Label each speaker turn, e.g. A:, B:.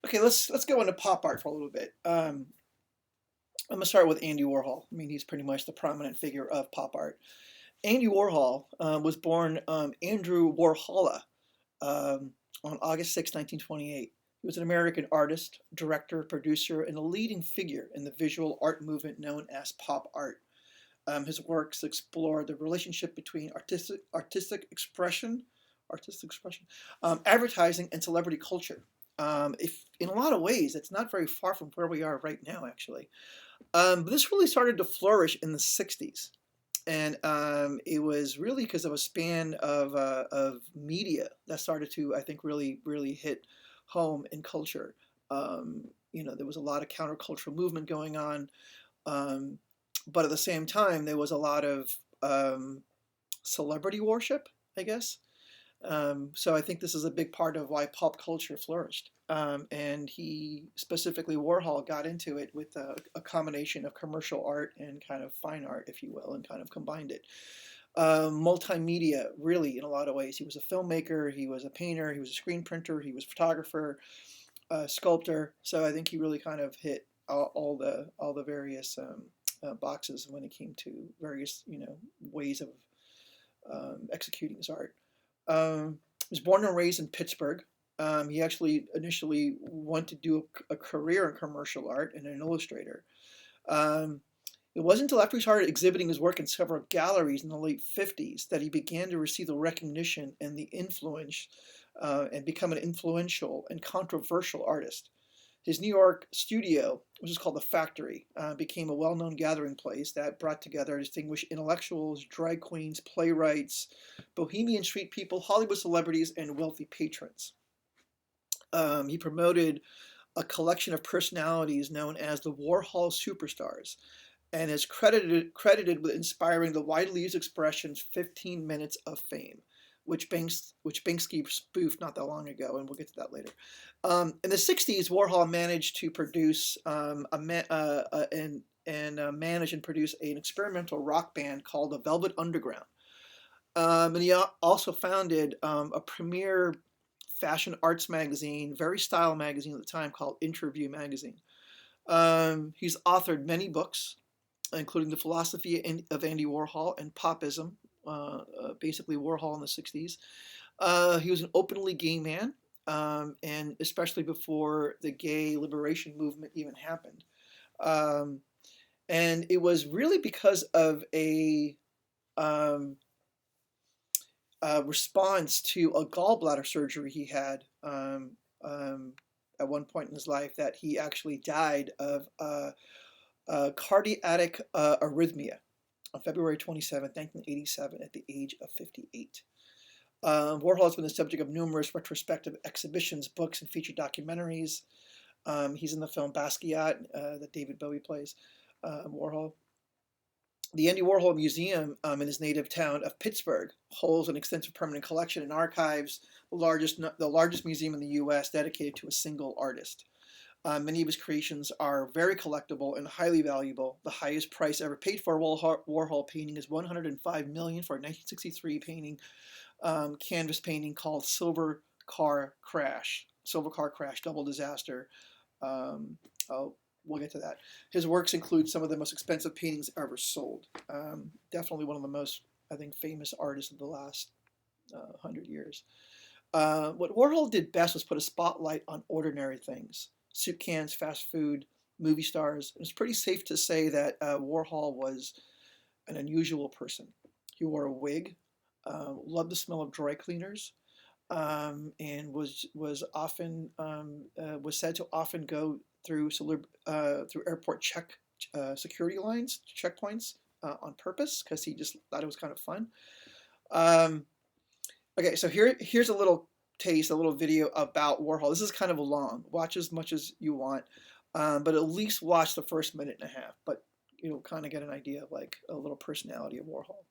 A: Okay, let's go into pop art for a little bit. I'm gonna start with Andy Warhol. I mean, he's pretty much the prominent figure of pop art. Andy Warhol was born Andrew Warhola um, on August 6, 1928. He was an American artist, director, producer, and a leading figure in the visual art movement known as pop art. His works explore the relationship between artistic expression, advertising, and celebrity culture. If in a lot of ways, it's not very far from where we are right now, actually. But this really started to flourish in the '60s, and it was really because of a span of media that started to, I think, really hit home in culture. There was a lot of countercultural movement going on, um, but at the same time, there was a lot of celebrity worship, I guess. So I think this is a big part of why pop culture flourished. And he specifically, Warhol, got into it with a combination of commercial art and kind of fine art, if you will, and kind of combined it. Multimedia, really, in a lot of ways. He was a filmmaker, he was a painter, he was a screen printer, he was a photographer, a sculptor. So I think he really kind of hit all the various boxes when it came to various ways of executing his art. He was born and raised in Pittsburgh. He actually initially wanted to do a career in commercial art and an illustrator. Um, it wasn't until after he started exhibiting his work in several galleries in the late '50s that he began to receive the recognition and the influence and become an influential and controversial artist. His New York studio, which is called The Factory, became a well known gathering place that brought together distinguished intellectuals, drag queens, playwrights, bohemian street people, Hollywood celebrities, and wealthy patrons. He promoted a collection of personalities known as the Warhol Superstars and is credited with inspiring the widely used expression 15 minutes of fame, which Banksy spoofed not that long ago, and we'll get to that later. In the '60s, Warhol managed to produce and manage and produce an experimental rock band called the Velvet Underground. And he also founded a premier fashion arts magazine, very style magazine at the time, called Interview Magazine. He's authored many books, including The Philosophy of Andy Warhol and Popism, basically Warhol in the '60s. He was an openly gay man, and especially before the gay liberation movement even happened. Um, and it was really because of um, a response to a gallbladder surgery he had um, at one point in his life that he actually died of cardiac arrhythmia on February 27, 1987, at the age of 58. Warhol has been the subject of numerous retrospective exhibitions, books, and feature documentaries. He's in the film Basquiat that David Bowie plays. Warhol. The Andy Warhol Museum in his native town of Pittsburgh holds an extensive permanent collection and archives, the largest museum in the U.S. dedicated to a single artist. Many of his creations are very collectible and highly valuable. The highest price ever paid for a Warhol painting is $105 million for a 1963 painting, canvas painting called Silver Car Crash, Double Disaster. Um, oh, we'll get to that. His works include some of the most expensive paintings ever sold. Definitely one of the most, I think, famous artists of the last 100 years. What Warhol did best was put a spotlight on ordinary things: soup cans, fast food, movie stars. It's pretty safe to say that Warhol was an unusual person. He wore a wig, loved the smell of dry cleaners, and was said to often go through airport security lines, checkpoints on purpose because he just thought it was kind of fun. Um, okay, so here's a little taste, a little video about Warhol. This is kind of long. Watch as much as you want, but at least watch the first minute and a half. But you'll kind of get an idea of like a little personality of Warhol.